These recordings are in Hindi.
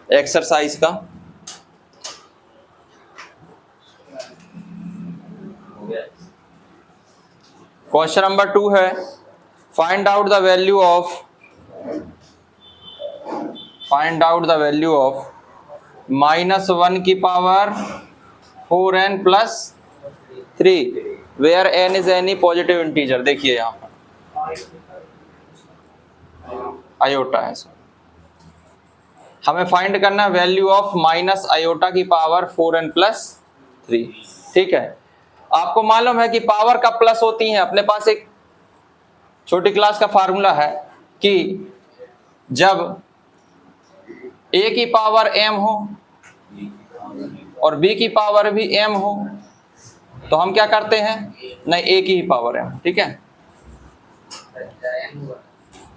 एक्सरसाइज का। क्वेश्चन नंबर 2 है, find out the value of -1 की power 4n + 3 where n is any positive integer. देखिए यहाँ पर आयोटा है, हमें फाइंड करना है वैल्यू ऑफ -i की पावर 4n + 3। ठीक है, आपको मालूम है कि पावर का प्लस होती है, अपने पास एक छोटी क्लास का फार्मूला है कि जब a की पावर m हो और b की पावर भी m हो तो हम क्या करते हैं, नहीं a की ही पावर m। ठीक है,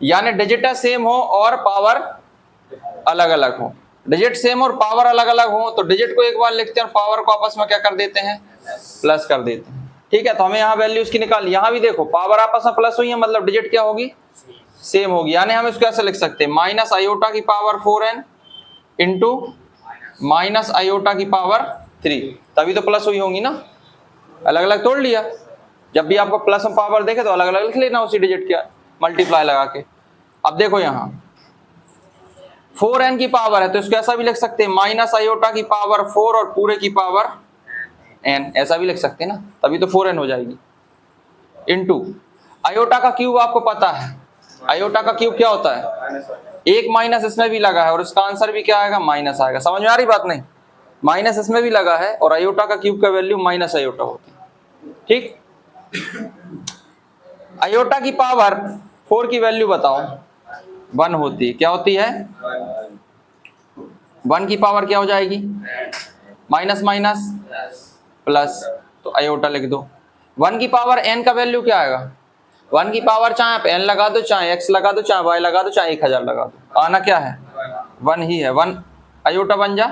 यानी डिजिट सेम हो और पावर अलग अलग हो। डिजिट सेम और पावर अलग अलग हो तो डिजिट को एक बार लिखते हैं और पावर को आपस में क्या कर देते हैं, प्लस कर देते हैं। ठीक है, तो हमें यहाँ वैल्यू उसकी निकाली। यहाँ भी देखो पावर आपस में प्लस हुई है, मतलब डिजिट क्या होगी, सेम होगी। यानी हम इसको ऐसे लिख सकते हैं -i की पावर 4n इंटू -i की पावर 3, तभी तो प्लस हुई होंगी ना। अलग अलग तोड़ लिया, जब भी आपको प्लस में पावर देखे तो अलग अलग लिख लेना उसी डिजिट के मल्टीप्लाई लगा के। अब देखो यहाँ 4n की पावर है तो इसको ऐसा भी लिख सकते हैं -i की पावर 4 और पूरे की पावर n, ऐसा भी लिख सकते हैं ना, तभी तो 4n हो जाएगी। इंटू आयोटा का क्यूब आपको पता है, आयोटा का क्यूब क्या होता है, एक माइनस इसमें भी लगा है और इसका आंसर भी क्या आएगा, माइनस आएगा। समझ में आ रही बात नहीं, माइनस इसमें भी लगा है और आयोटा का क्यूब का वैल्यू -i होती है। ठीक, आयोटा की पावर 4 की वैल्यू बताओ, 1 होती है। क्या होती है, 1 की पावर क्या हो जाएगी, माइनस माइनस प्लस, तो आयोटा लिख दो। 1 की पावर n का वैल्यू क्या आएगा, 1 की पावर चाहे आप n लगा दो, चाहे x लगा दो, चाहे y लगा दो, चाहे 1000 लगा दो, आना क्या है, 1 ही है। 1 आयोटा बन जा,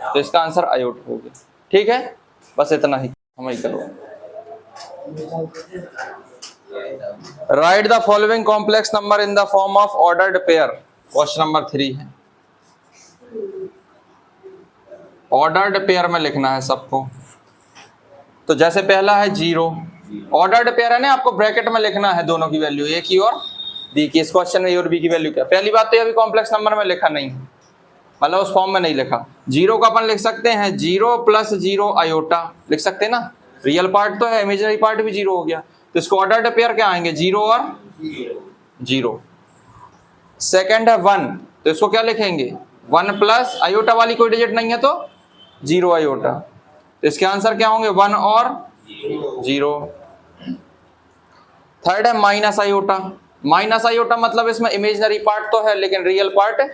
तो इसका आंसर आयोटा हो गया। ठीक है, बस इतना ही हम ही करो। Right the following complex number in the form of ordered pair. Question number 3 है, ऑर्डर्ड पेयर में लिखना है सबको। तो जैसे पहला है 0, ऑर्डर्ड पेयर है ना, आपको ब्रैकेट में लिखना है दोनों की वैल्यू, ए की और बी की। इस क्वेश्चन में ए और बी की वैल्यू क्या, पहली बात तो अभी कॉम्प्लेक्स नंबर में लिखा नहीं है, मतलब उस फॉर्म में नहीं लिखा। 0 का अपन लिख सकते हैं 0 + 0 आयोटा, लिख सकते हैं ना, रियल पार्ट तो है, इमेजिनरी पार्ट भी 0 हो गया, तो इसको ऑर्डर्ड पेयर क्या आएंगे, 0 और 0। सेकंड है 1, तो इसको क्या लिखेंगे, 1 प्लस आयोटा वाली कोई डिजिट नहीं है तो 0 आयोटा, तो इसके आंसर क्या होंगे, 1 और 0। थर्ड है -i, -i मतलब इसमें इमेजिनरी पार्ट तो है लेकिन रियल पार्ट है,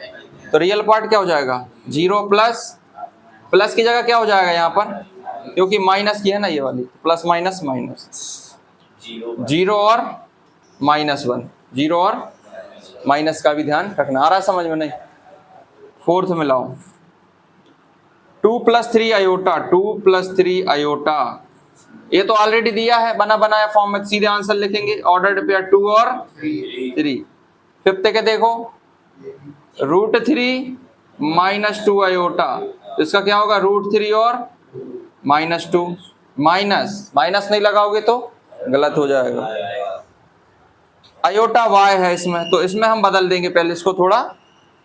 तो रियल पार्ट क्या हो जाएगा, 0 प्लस की जगह क्या हो जाएगा यहाँ पर, क्योंकि माइनस की है ना ये वाली, प्लस माइनस माइनस, 0 और -1, 0 और माइनस का भी ध्यान रखना। आ रहा है समझ में नहीं। फोर्थ में लाओ 2 + 3 आयोटा, 2 + 3 आयोटा, ये तो ऑलरेडी दिया है बना बनाया फॉर्म में, सीधे आंसर लिखेंगे ऑर्डर्ड पेयर 2 और 3। फिफ्थ के देखो √3 - 2 आयोटा, तो इसका क्या होगा, √3 और -2, माइनस नहीं लगाओगे तो गलत हो जाएगा। आयोटा y है इसमें, तो इसमें हम बदल देंगे, पहले इसको थोड़ा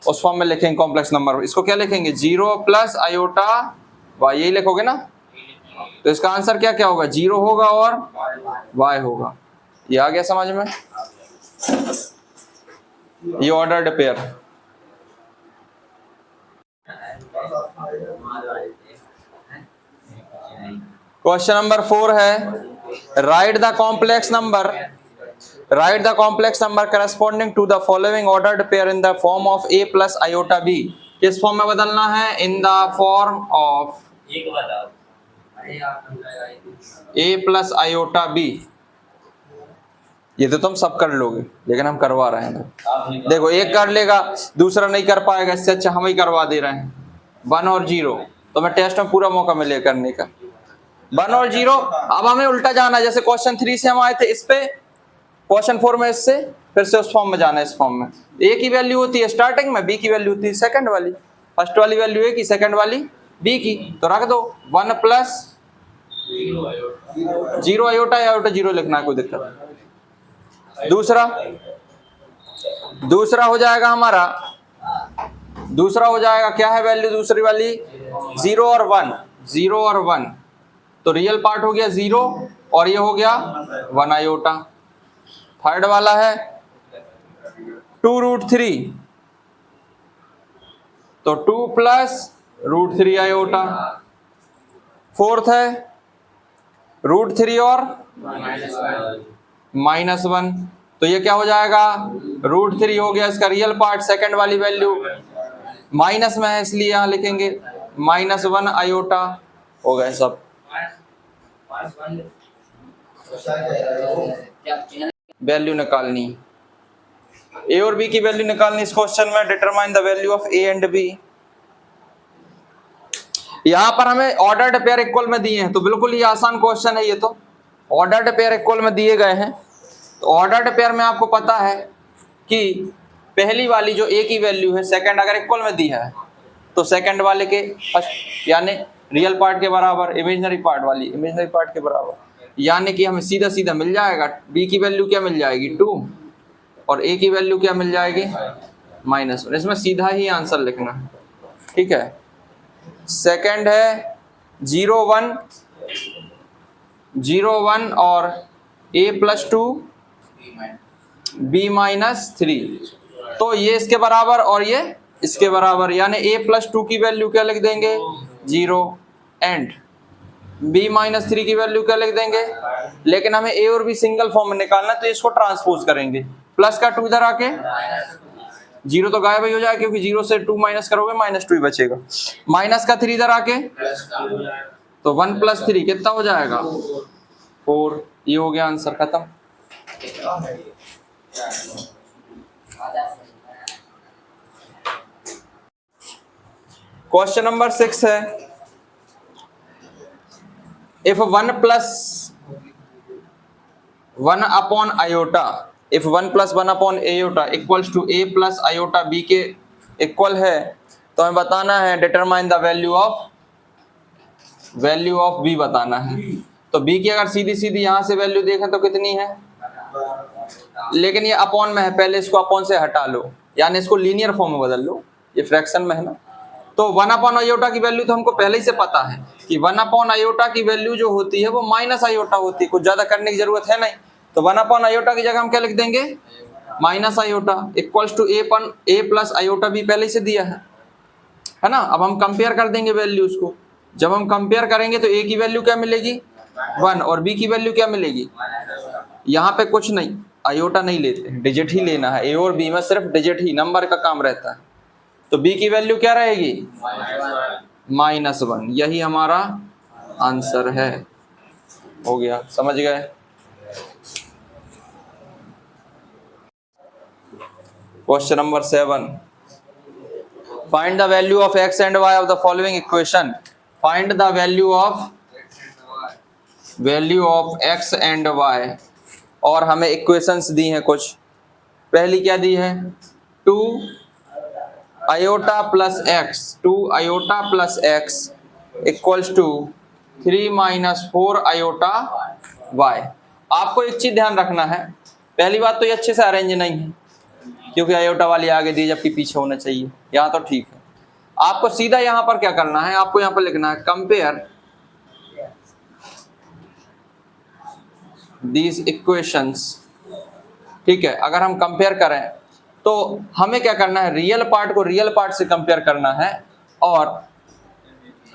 उस फॉर्म में लिखेंगे कॉम्प्लेक्स नंबर, इसको क्या लिखेंगे, 0 + आयोटा y, यही लिखोगे ना, तो इसका आंसर क्या क्या होगा, 0 होगा और y होगा। ये आ गया समझ में, ये ऑर्डर्ड पेयर। क्वेश्चन नंबर 4 है, right the complex number corresponding to the following ordered pair in the form of a + iota b। किस फॉर्म में बदलना है, in the form of a + iota b। ये तो तुम सब कर लोगे लेकिन हम करवा रहे हैं। देखो एक कर लेगा दूसरा नहीं कर पाएगा, इससे अच्छा हम ही करवा दे रहे हैं। 1 और 0, तो मैं टेस्ट में पूरा मौका मिले करने का। 1 और 0, अब हमें उल्टा जाना है, जैसे क्वेश्चन 3 से हम आए थे इस पे, क्वेश्चन 4 में इससे फिर से उस फॉर्म में जाना है। इस फॉर्म में a की वैल्यू होती है स्टार्टिंग में, b की वैल्यू होती है सेकंड वाली, फर्स्ट वाली वैल्यू ए की, सेकंड वाली बी की, तो रख दो 1 प्लस 0 आयोटा, आयोटा 0 लिखना है, कोई दिक्कत नहीं। दूसरा हो जाएगा हमारा, दूसरा हो जाएगा क्या है वैल्यू दूसरी वाली, 0 और 1, 0 और 1, तो रियल पार्ट हो गया 0 और ये हो गया 1 आयोटा। थर्ड वाला है 2√3, तो 2 प्लस √3 आयोटा। फोर्थ है √3 और -1, तो ये क्या हो जाएगा, √3 हो गया इसका रियल पार्ट, सेकंड वाली वैल्यू माइनस में है इसलिए यहां लिखेंगे -1 आयोटा। हो गए सब। वैल्यू निकालनी, ए और बी की वैल्यू निकालनी इस क्वेश्चन में। Determine the value of A and B. यहां पर हमें ऑर्डर्ड पेयर इक्वल में दिए हैं, तो बिल्कुल ही आसान क्वेश्चन है ये, तो ऑर्डर्ड पेयर इक्वल में दिए गए हैं। तो ऑर्डर्ड पेयर में आपको पता है कि पहली वाली जो ए की वैल्यू है, सेकंड अगर इक्वल में दी है तो सेकंड वाले के फर्स्ट यानी रियल पार्ट के बराबर, इमेजिनरी पार्ट वाली इमेजिनरी पार्ट के बराबर, यानी कि हमें सीधा सीधा मिल जाएगा बी की वैल्यू क्या मिल जाएगी 2 और ए की वैल्यू क्या मिल जाएगी -1। इसमें सीधा ही आंसर लिखना है, ठीक है। सेकंड है 0 1 और a + 2 b - 3, तो ये इसके बराबर और ये इसके बराबर, यानी a + 2 की वैल्यू क्या लिख देंगे 0 एंड b - 3 की वैल्यू क्या लिख देंगे। लेकिन हमें a और b सिंगल फॉर्म में निकालना है, तो इसको ट्रांसपोज करेंगे, प्लस का 2 इधर आके 0 तो गायब ही हो जाएगा, क्योंकि 0 से 2 माइनस करोगे -2 ही बचेगा, माइनस का 3 इधर आके, तो 1 + 3 कितना हो जाएगा 4। ये हो गया आंसर, खत्म। क्वेश्चन नंबर 6 है, if 1 + 1 upon iota, if 1 + 1 upon iota equals to a + iota b के इक्वल है, तो हमें बताना है determine the value of b बताना है। तो b की अगर सीधी सीधी यहां से वैल्यू देखें तो कितनी है, लेकिन ये अपॉन में है, पहले इसको अपॉन से हटा लो, यानी इसको लीनियर फॉर्म में बदल लो, ये फ्रैक्शन में है ना। तो 1 अपॉन आयोटा की वैल्यू तो हमको पहले ही से पता है कि 1 अपॉन आयोटा की वैल्यू जो होती है वो माइनस आयोटा होती है, कुछ ज्यादा करने की जरूरत है नहीं। तो 1 अपॉन आयोटा की जगह हम क्या लिख देंगे minus iota equals to a + iota भी पहले से दिया है ना। अब हम कंपेयर कर देंगे वैल्यूज को, जब हम कंपेयर करेंगे तो a की वैल्यू क्या मिलेगी 1 और b की वैल्यू क्या मिलेगी, यहाँ पे कुछ नहीं, आयोटा नहीं लेते, डिजिट ही लेना है, a और b में सिर्फ डिजिट ही नंबर का काम रहता है। तो b की वैल्यू क्या रहेगी -1, यही हमारा आंसर है। हो गया, समझ गए। Question number 7, find the value of x and y of the following equation. Find the value of x and y, और हमें इक्वेशंस दी हैं कुछ। पहली क्या दी है 2 iota + x, 2 iota + x equals to 3 - 4 iota y। आपको एक चीज ध्यान रखना है, पहली बात तो ये अच्छे से अरेंज नहीं है, क्योंकि आयोटा वाली आगे दी जबकि पीछे होना चाहिए, यहाँ तो ठीक है। आपको सीधा यहाँ पर क्या करना है, आपको यहाँ पर लिखना है कंपेयर दीज इक्वेशंस, ठीक है। अगर हम कंपेयर करें तो हमें क्या करना है, रियल पार्ट को रियल पार्ट से कंपेयर करना है और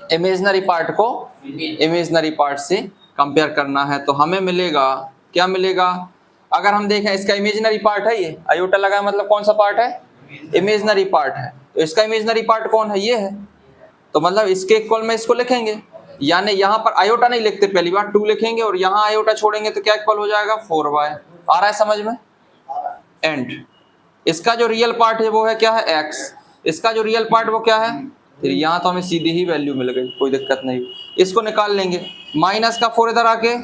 इमेजिनरी पार्ट को इमेजिनरी पार्ट से कंपेयर करना है। तो हमें मिलेगा क्या मिलेगा, अगर हम देखें इसका इमेजिनरी पार्ट है, ये आयोटा लगा है, मतलब कौन सा पार्ट है इमेजिनरी पार्ट है, तो इसका इमेजिनरी पार्ट कौन है ये है, तो मतलब इसके इक्वल में इसको लिखेंगे, यानी यहाँ पर आयोटा नहीं लिखते, पहली बार 2 लिखेंगे और यहाँ आयोटा छोड़ेंगे तो क्या इक्वल हो जाएगा 4y। आ रहा है समझ में। एंड इसका जो रियल पार्ट है वो है क्या है x, इसका जो रियल पार्ट वो क्या है, फिर यहाँ तो हमें सीधी ही वैल्यू मिल गई, कोई दिक्कत नहीं। इसको निकाल लेंगे, माइनस का 4 इधर आके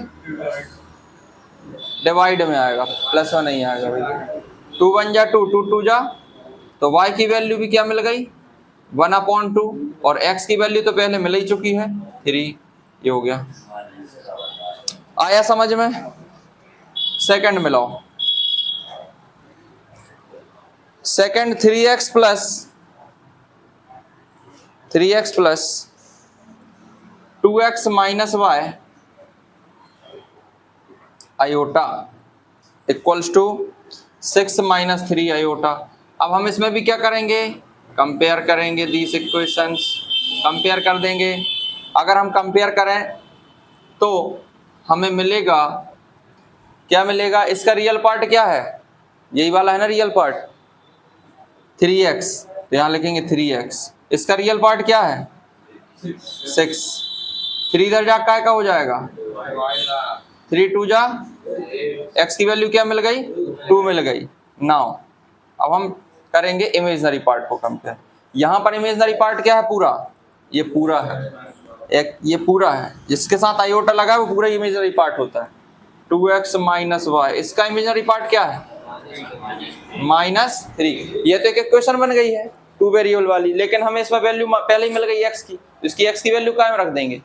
डिवाइड में आएगा, प्लस में नहीं आएगा भाई। 2 × 1 = 2, 2 × 2 = तो y की वैल्यू भी क्या मिल गई 1/2 और x की वैल्यू तो पहले मिल ही चुकी है 3, ये हो गया। आया समझ में? सेकंड मिलाओ। Second 3x plus 2x minus Y iota equals to 6 minus 3 iota. अब हम इसमें भी क्या करेंगे, कंपेयर करेंगे दीस इक्वेशंस, कंपेयर कर देंगे। अगर हम कंपेयर करें तो हमें मिलेगा, क्या मिलेगा, इसका रियल पार्ट क्या है, यही वाला है ना रियल पार्ट 3x, तो यहाँ लिखेंगे 3x। इसका रियल पार्ट क्या है 6, 3 इधर जा काय का हो जाएगा 3 2 जा, x की वैल्यू क्या मिल गई 2 मिल गई। नाउ अब हम करेंगे इमेजिनरी पार्ट को कंपेयर। यहाँ पर इमेजिनरी पार्ट क्या है, पूरा, ये पूरा है, एक ये पूरा है, जिसके साथ आयोटा लगा है वो पूरा इमेजिनरी पार्ट होता है। 2x माइनस वाई, इसका इमेजिनरी पार्ट क्या है -3। ये तो एक इक्वेशन बन गई है 2 वेरिएबल वाली, लेकिन हमें इसमें वैल्यू पहले ही मिल गई x की, इसकी x की वैल्यू कहाँ में रख देंगे,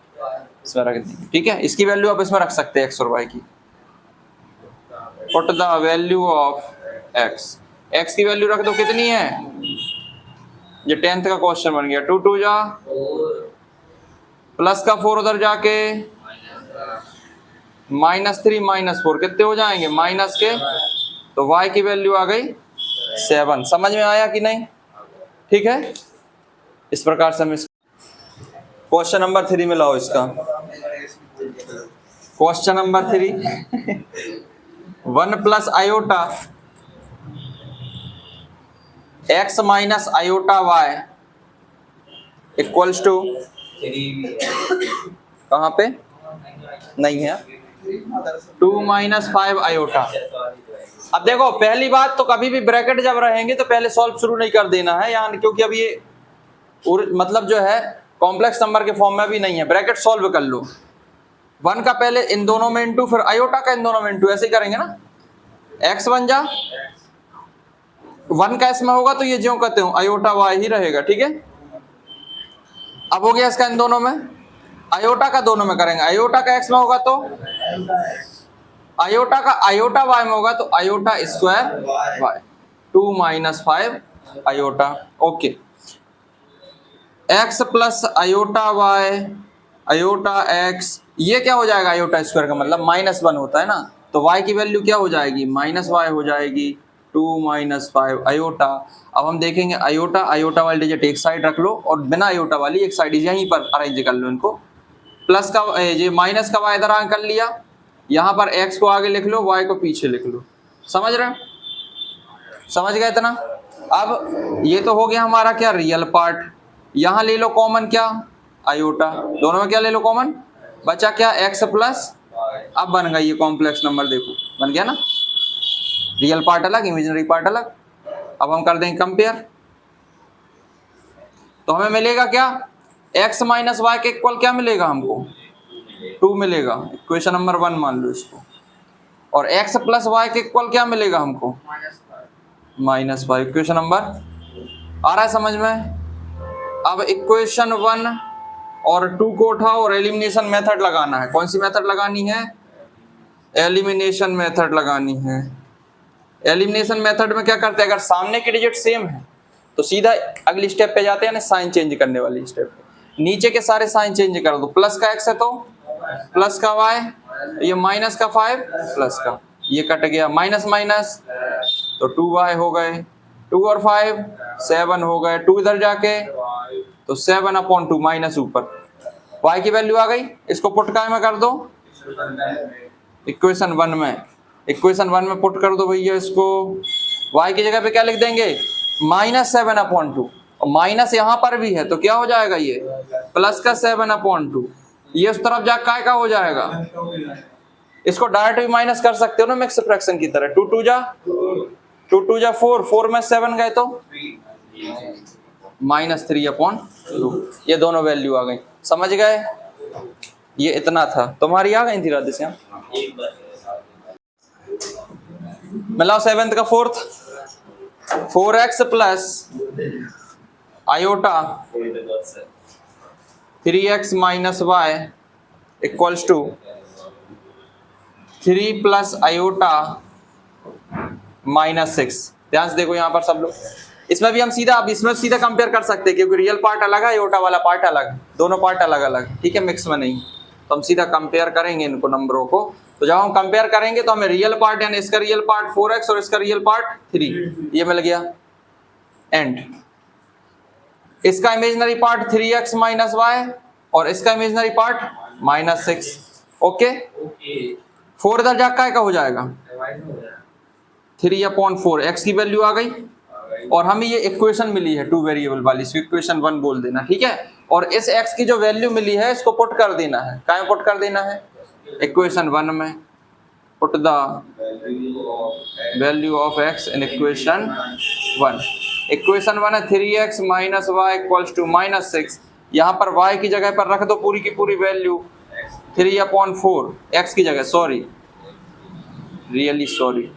इसमें रख देंगे। ठीक है, इसकी वैल्यू आप इसमें रख सकते हैं x और y की। Put the value of x की वैल्यू रख दो, कितनी है, ये 10th का क्वेश्चन बन गया। 2 2 जा, प्लस का 4 उधर जाके -3 -4 कितने हो जाएंगे माइनस के, तो y की वैल्यू आ गई 7। समझ में आया कि नहीं? ठीक है, इस प्रकार से हम क्वेश्चन नंबर 3 में लाओ इसका। Question number 3 1 plus iota x minus iota y equals to, कहाँ पे नहीं है, 2 माइनस 5 आयोटा। अब देखो पहली बात तो कभी भी ब्रैकेट जब रहेंगे तो पहले सॉल्व शुरू नहीं कर देना है यानी, क्योंकि अब ये मतलब जो है कॉम्प्लेक्स नंबर के फॉर्म में भी नहीं है, ब्रैकेट सॉल्व कर लो। 1 का पहले इन दोनों में इंटू, फिर आयोटा का इन दोनों में इंटू, ऐसे ही करेंगे ना। x बन जा, 1 का इसमें होगा तो ये ज्यों कहते हो आयोटा y ही रहेगा। ठीक है, अब हो गया इसका इन दोनों में, आयोटा का दोनों में करेंगे, आयोटा का x में होगा तो आयोटा का आयोटा y में होगा तो iota square y, 2 minus 5 iota. Okay, x plus iota y iota x, ये क्या हो जाएगा, आयोटा स्क्वायर का मतलब -1 होता है ना, तो y की वैल्यू क्या हो जाएगी -y हो जाएगी, 2 माइनस 5 आयोटा। अब हम देखेंगे आयोटा वाली डिजिट एक साइड रख लो और बिना आयोटा वाली एक साइड यहीं पर अरेंज कर लो इनको। प्लस का ये माइनस का y इधर आगे कर लिया, यहाँ पर x को आगे लिख लो, y को पीछे लिख लो। समझ रहे, समझ गए इतना? अब ये तो हो गया हमारा क्या रियल पार्ट, यहाँ ले लो कॉमन क्या आयोटा, दोनों में क्या ले लो कॉमन, बचा क्या x प्लस, अब बन गई ये कॉम्प्लेक्स नंबर, देखो बन गया ना, रियल पार्ट अलग इमेजिनरी पार्ट अलग। अब हम कर देंगे कंपेयर, तो हमें मिलेगा क्या, x माइनस वाई के इक्वल क्या मिलेगा हमको 2 मिलेगा, इक्वेशन नंबर 1 मान लो इसको, और x प्लस वाई के इक्वल क्या मिलेगा हमको -5, इक्वेशन नंबर आ रहा है समझ में। अब इक्वेशन 1 और 2 को उठाओ और एलिमिनेशन मेथड लगाना है। कौन सी मेथड लगानी है, एलिमिनेशन मेथड लगानी है। एलिमिनेशन मेथड में क्या करते हैं, अगर सामने की डिजिट सेम है तो सीधा अगली स्टेप पे जाते हैं ना, साइन चेंज करने वाली स्टेप पे, नीचे के सारे साइन चेंज कर दो। प्लस का x है तो प्लस का y, ये माइनस का 5 प्लस का, ये कट गया, माइनस माइनस तो 2y हो गए, 2 और 5 7 हो गए, 2 इधर जाके तो 7/2 माइनस ऊपर, y की वैल्यू आ गई। इसको पुट काय में कर दो, इक्वेशन 1 में, इक्वेशन 1 में पुट कर दो भैया इसको। y की जगह पे क्या लिख देंगे -7/2, और माइनस यहाँ पर भी है तो क्या हो जाएगा ये प्लस का 7/2, ये उस तरफ जा काय का हो जाएगा, इसको डायरेक्ट भी माइनस कर सकते हो ना मिक्स फ्रैक्शन की तरह, 2 2 जा 4, 4 में 7 गए तो -3/2, ये दोनों वैल्यू आ गई। समझ गए, ये इतना था, तुम्हारी आ गई थी राधेश्याम। मिलाओ 7th का 4th, 4x plus iota 3x minus Y equals to 3 plus iota -6। ध्यान से देखो यहाँ पर सब लोग, इसमें भी हम सीधा, अब इसमें सीधा कंपेयर कर सकते हैं क्योंकि रियल पार्ट अलग है, आयोटा वाला पार्ट अलग, दोनों पार्ट अलग अलग, ठीक है, मिक्स में नहीं। तो हम सीधा कंपेयर करेंगे इनको नंबरों को। तो जब हम कंपेयर करेंगे तो हमें रियल पार्ट यानी इसका रियल पार्ट 4x और इसका रियल पार्ट 3 ये मिल गया। एंड इसका imaginary part 3x minus Y और इसका इमेजिनरी पार्ट -6। ओके, 4 इधर जाकर का हो जाएगा 3/4, x की वैल्यू आ गई और हमें ये इक्वेशन मिली है 2 वेरिएबल वाली, इसको इक्वेशन 1 बोल देना, ठीक है। और इस x की जो वैल्यू मिली है इसको पुट कर देना है, कहाँ पुट कर देना है, इक्वेशन 1 में। Put the value of x in equation 1। Equation 1 है 3x minus Y equals to -6। यहाँ पर y की जगह पर रख दो पूरी की पूरी वैल्यू 3/4, x की जगह, सॉरी रियली सॉरी,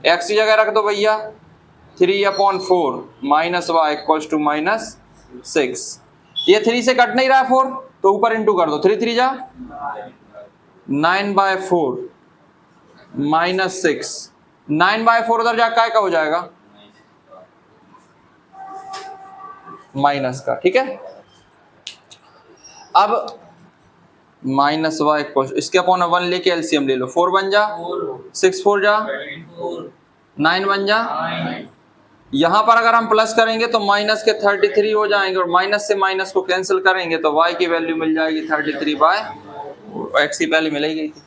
x की जगह रख दो भैया 3/4 माइनस वाई इक्वल्स टू -6। ये 3 से कट नहीं रहा 4 तो ऊपर इंटू कर दो, 3 3 जा 9/4 -6, 9/4 उधर जा काय का हो जाएगा माइनस का, ठीक है। अब माइनस वाई इक्वल इसके अपॉन 1 लेके एलसीएम ले लो, 4 बन जा 6 4 जा 9 बन जा। यहाँ पर अगर हम प्लस करेंगे तो माइनस के 33 हो जाएंगे और माइनस से माइनस को कैंसिल करेंगे तो y की वैल्यू मिल जाएगी 33 बाय x की वैल्यू मिल गई थी।